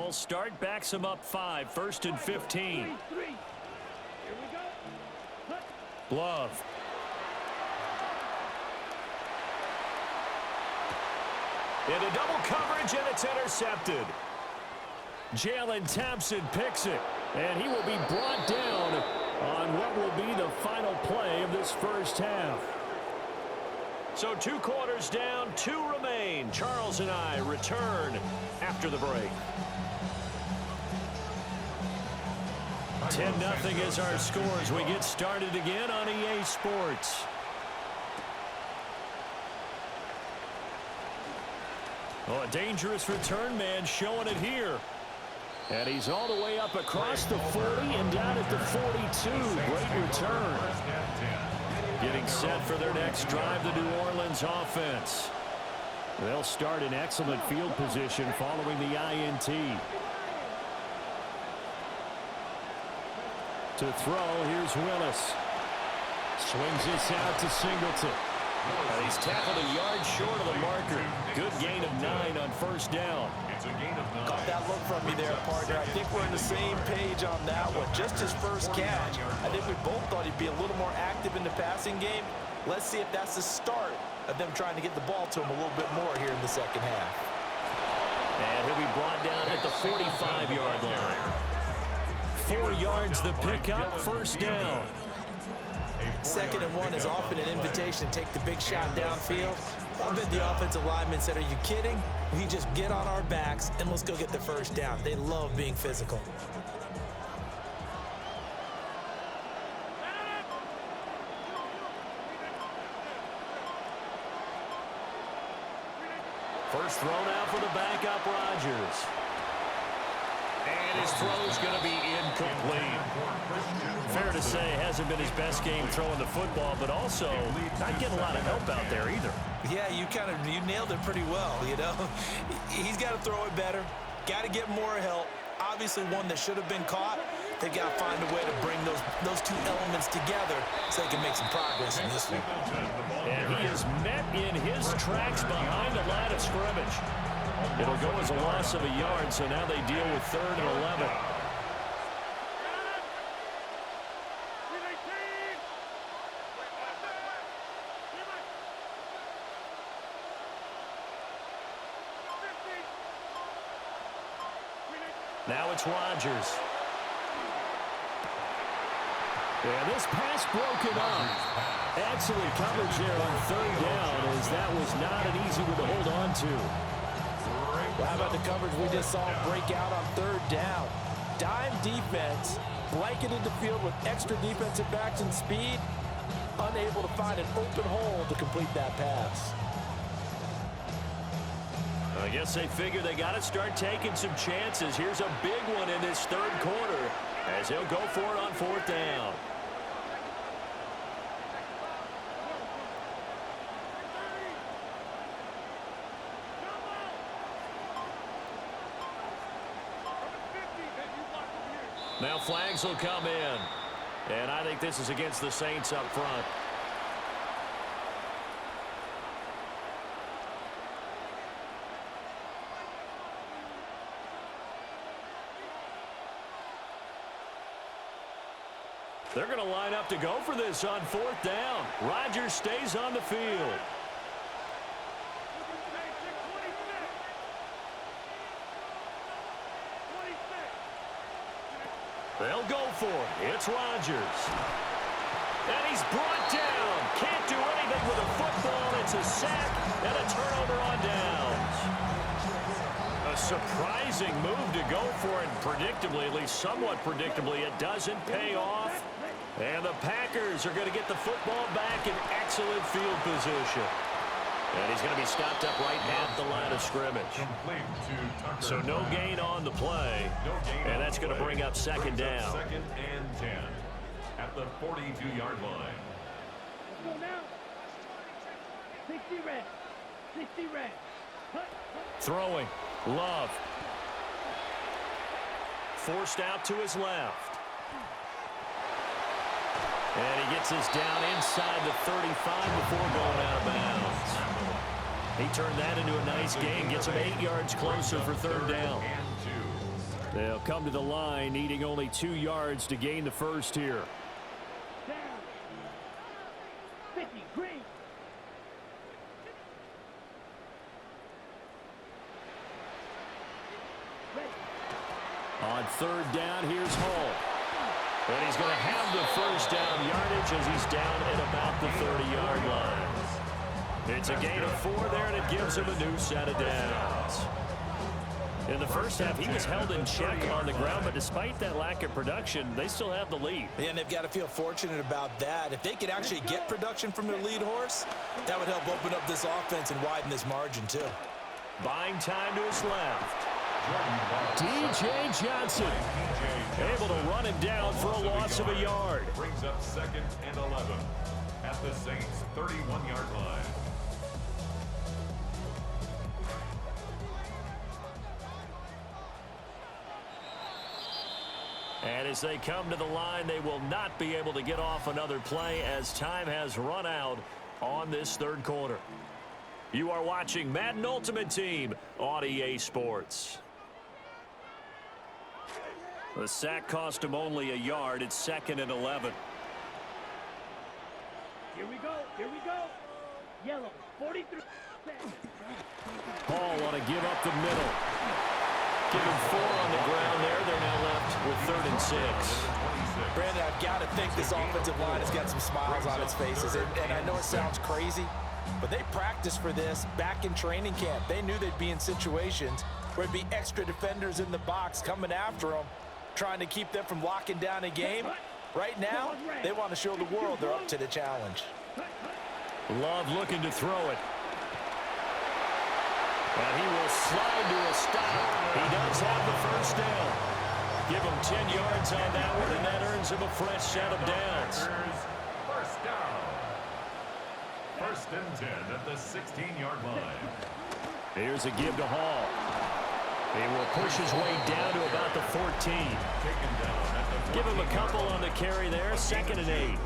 false start backs him up 5, 1st and 15. Love. Into double coverage, and it's intercepted. Jalen Thompson picks it, and he will be brought down on what will be the final play of this first half. So 2 quarters down, 2 remain. Charles and I return after the break. 10-0 is our score as we get started again on EA Sports. Oh, a dangerous return man showing it here. And he's all the way up across the 40 and down at the 42. Great return. Getting set for their next drive, the New Orleans offense. They'll start in excellent field position following the INT. To throw, here's Willis. Swings this out to Singleton. And he's tackled a yard short of the marker. Good gain of 9 on first down. Got that look from me there, partner. I think we're on the same page on that one. Just his first catch. I think we both thought he'd be a little more active in the passing game. Let's see if that's the start of them trying to get the ball to him a little bit more here in the second half. And he'll be brought down at the 45-yard line. 4 yards the pickup, first down. 2nd and 1 is often an invitation to take the big shot downfield. I bet the offensive linemen said, are you kidding? We just get on our backs and let's go get the first down. They love being physical. First thrown out for the backup, Rodgers. And his throw's going to be incomplete. Fair to say, hasn't been his best game throwing the football, but also not getting a lot of help out there either. Yeah, you nailed it pretty well, you know. He's got to throw it better. Got to get more help. Obviously one that should have been caught. They've got to find a way to bring those 2 elements together so they can make some progress in this one. And he is met in his tracks behind the line of scrimmage. It'll go as a loss of a yard, so now they deal with 3rd and 11. Now it's Rodgers. And this pass broken up. Excellent coverage there on 3rd down, as that was not an easy one to hold on to. Well, how about the coverage we just saw break out on 3rd down? Dime defense, blanketed the field with extra defensive backs and speed, unable to find an open hole to complete that pass. I guess they figure they got to start taking some chances. Here's a big one in this 3rd quarter as he'll go for it on 4th down. Now flags will come in. And I think this is against the Saints up front. They're going to line up to go for this on 4th down. Rodgers stays on the field. They'll go for it. It's Rodgers. And he's brought down. Can't do anything with a football. It's a sack and a turnover on downs. A surprising move to go for it. Predictably, at least somewhat predictably, it doesn't pay off. And the Packers are going to get the football back in excellent field position. And he's going to be stopped up right at the line of scrimmage. So no gain on the play. And that's going to bring up 2nd down. 2nd and 10 at the 42-yard line. Let's go now. 60 red. 60 red. Throwing. Love. Forced out to his left. And he gets this down inside the 35 before going out of bounds. He turned that into a nice gain. Gets him 8 yards closer for 3rd down. They'll come to the line, needing only 2 yards to gain the first here. Down. 50, green. Ready. On third down, here's Hall. And he's going to have the first down yardage as he's down at about the 30-yard line. It's a gain of 4 there, and it gives him a new set of downs. In the first half, he was held in check on the ground, but despite that lack of production, they still have the lead. And they've got to feel fortunate about that. If they could actually get production from their lead horse, that would help open up this offense and widen this margin, too. Buying time to his left. DJ Johnson able to run him down for a loss of a yard. Brings up 2nd and 11 at the Saints' 31-yard line. And as they come to the line, they will not be able to get off another play as time has run out on this third quarter. You are watching Madden Ultimate Team on EA Sports. The sack cost him only a yard. It's 2nd and 11. Here we go. Here we go. Yellow. 43. Paul want to give up the middle. Give him 4 on the ground there. They're now left with 3rd and 6. Brandon, I've got to think this offensive line has got some smiles on its faces. And I know it sounds crazy, but they practiced for this back in training camp. They knew they'd be in situations where it'd be extra defenders in the box coming after them, trying to keep them from locking down a game. Right now, they want to show the world they're up to the challenge. Love looking to throw it. And he will slide to a stop. He does have the first down. Give him 10 yards on that one, and that earns him a fresh set of downs. First down. 1st and 10 at the 16-yard line. Here's a give to Hall. He will push his way down to about the 14. Taken down at the 14. Give him a couple on the carry there. 2nd and 8.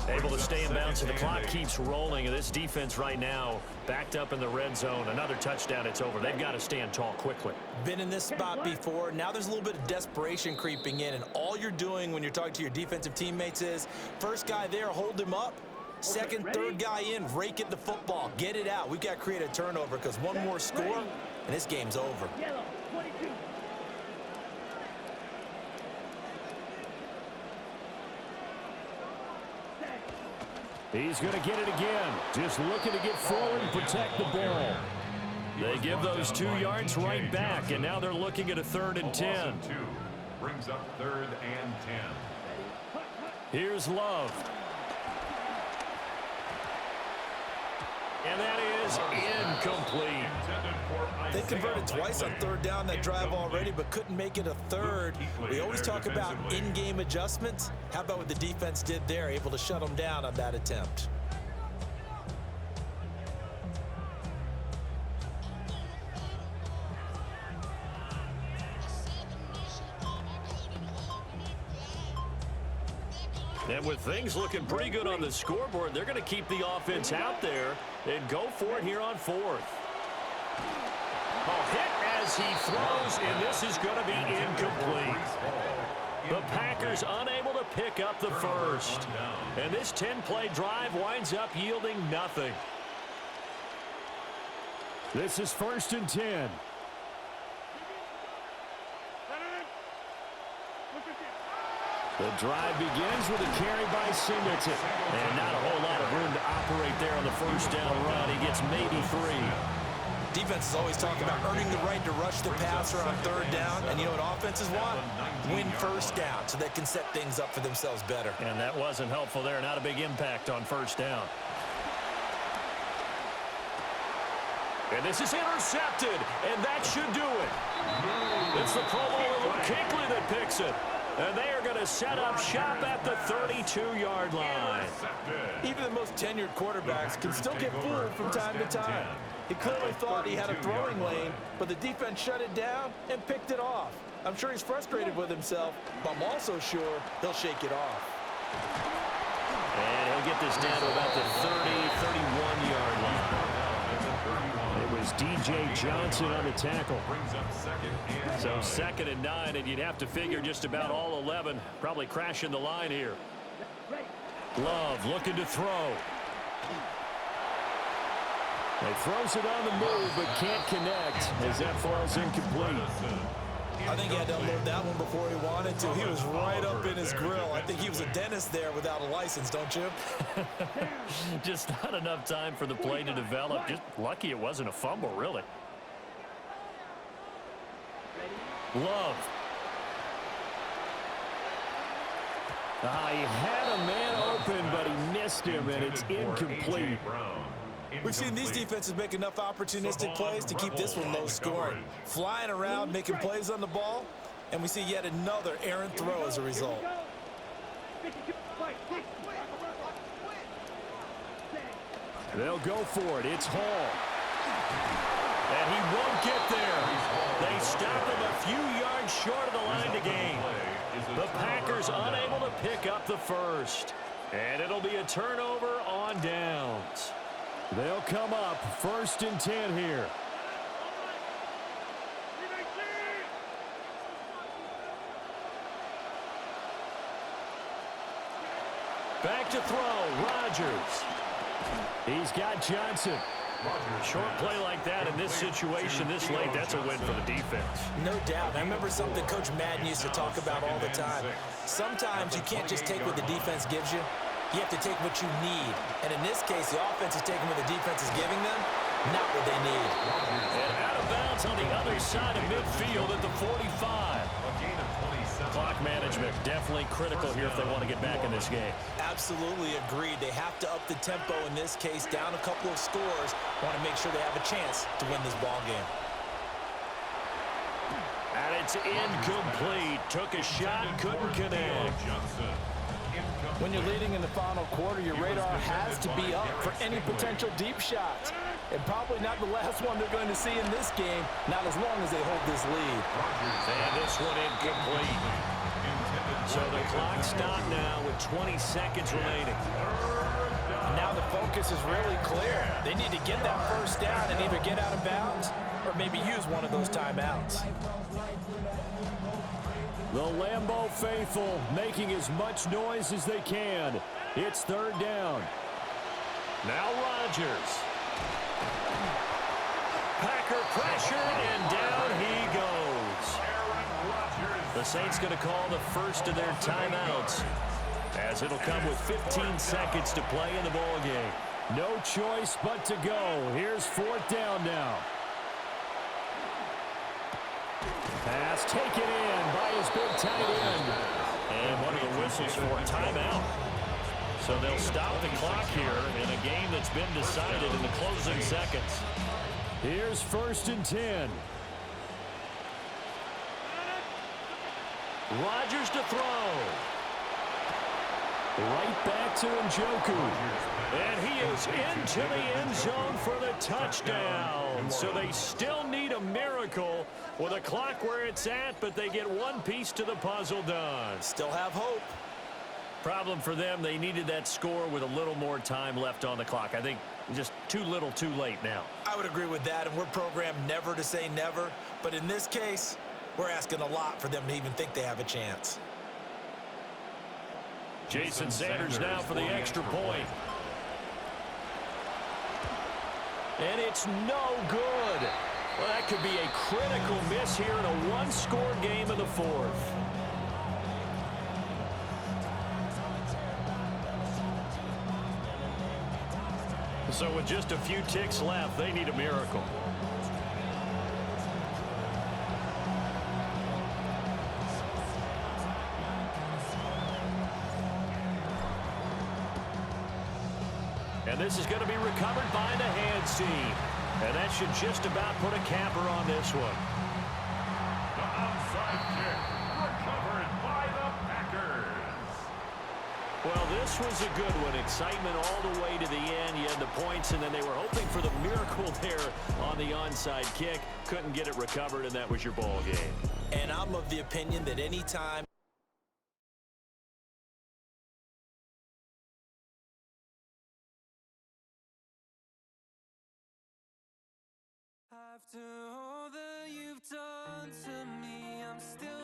Able to stay in bounds, and the clock keeps rolling. And this defense right now backed up in the red zone. Another touchdown, it's over. They've got to stand tall quickly. Been in this spot before. Now there's a little bit of desperation creeping in, and all you're doing when you're talking to your defensive teammates is, first guy there, hold him up. Second, third guy in, rake at the football. Get it out. We've got to create a turnover because one more score, and this game's over. Yellow. 22. He's going to get it again. Just looking to get forward and protect the ball. They give those 2 yards right back, and now they're looking at a 3rd and 10. Brings up 3rd and 10. Here's Love. And that is incomplete. They converted twice on 3rd down that drive already, but couldn't make it a 3rd. We always talk about in-game adjustments. How about what the defense did there, able to shut them down on that attempt? And with things looking pretty good on the scoreboard, they're going to keep the offense out there and go for it here on 4th. A hit as he throws, and this is going to be incomplete. The Packers unable to pick up the first. And this 10-play drive winds up yielding nothing. This is 1st and 10. The drive begins with a carry by Singleton. And not a whole lot of room to operate there on the first down run. He gets maybe 3. Defenses always talk about earning the right to rush the passer on 3rd down. And you know what offenses want? Win first down so they can set things up for themselves better. And that wasn't helpful there. Not a big impact on first down. And this is intercepted. And that should do it. It's the Pro Bowler Luke Kuechly that picks it. And they are going to set up shop at the 32-yard line. Even the most tenured quarterbacks can still get fooled from time to time. He clearly thought he had a throwing lane, but the defense shut it down and picked it off. I'm sure he's frustrated with himself, but I'm also sure he'll shake it off. And he'll get this down to about the 30, 31-yard line. It was is DJ Johnson on the tackle. Brings up second and So 9. 2nd and 9, and you'd have to figure just about all 11 probably crashing the line here. Love looking to throw. He throws it on the move, but can't connect as that falls incomplete. I think he had to unload that one before he wanted to. He was right up in his grill. I think he was a dentist there without a license, don't you? Just not enough time for the play to develop. Just lucky it wasn't a fumble, really. Love. He had a man open, but he missed him, and it's incomplete. We've seen these defenses make enough opportunistic plays to keep this one low scoring. Flying around, making plays on the ball, and we see yet another errant throw as a result. They'll go for it. It's Hall. And he won't get there. They stop him a few yards short of the line to gain. The Packers unable to pick up the first. And it'll be a turnover on downs. They'll come up 1st and 10 here. Back to throw, Rodgers. He's got Johnson. Short play like that in this situation this late, that's a win for the defense. No doubt. I remember something Coach Madden used to talk about all the time. Sometimes you can't just take what the defense gives you. You have to take what you need. And in this case, the offense is taking what the defense is giving them, not what they need. And out of bounds on the other side of midfield at the 45. Clock management definitely critical here if they want to get back in this game. Absolutely agreed. They have to up the tempo in this case, down a couple of scores. Want to make sure they have a chance to win this ball game. And it's incomplete. Took a shot, couldn't connect. When you're leading in the final quarter, your radar has to be up for any potential deep shots. And probably not the last one they're going to see in this game, not as long as they hold this lead. And this one incomplete. So the clock stopped now with 20 seconds remaining. Now the focus is really clear. They need to get that first down and either get out of bounds or maybe use one of those timeouts. The Lambeau faithful making as much noise as they can. It's 3rd down. Now Rodgers. Packer pressured, and down he goes. The Saints going to call the first of their timeouts, as it'll come with 15 seconds to play in the ball game. No choice but to go. Here's 4th down now. Pass taken in by his big tight end. And one of the whistles for a timeout. So they'll stop the clock here in a game that's been decided in the closing seconds. Here's 1st and 10. Rodgers to throw. Right back to Njoku. And he is into the end zone for the touchdown. So they still need a miracle with a clock where it's at, but they get one piece to the puzzle done. Still have hope. Problem for them, they needed that score with a little more time left on the clock. I think just too little too late now. I would agree with that, and we're programmed never to say never. But in this case, we're asking a lot for them to even think they have a chance. Jason Sanders now for the extra point. And it's no good. Well, that could be a critical miss here in a one-score game in the 4th. So with just a few ticks left, they need a miracle. And this is going to be recovered by the hands team. And that should just about put a capper on this one. The onside kick recovered by the Packers. Well, this was a good one. Excitement all the way to the end. You had the points, and then they were hoping for the miracle there on the onside kick. Couldn't get it recovered, and that was your ball game. And I'm of the opinion that any time After all that you've done to me, I'm still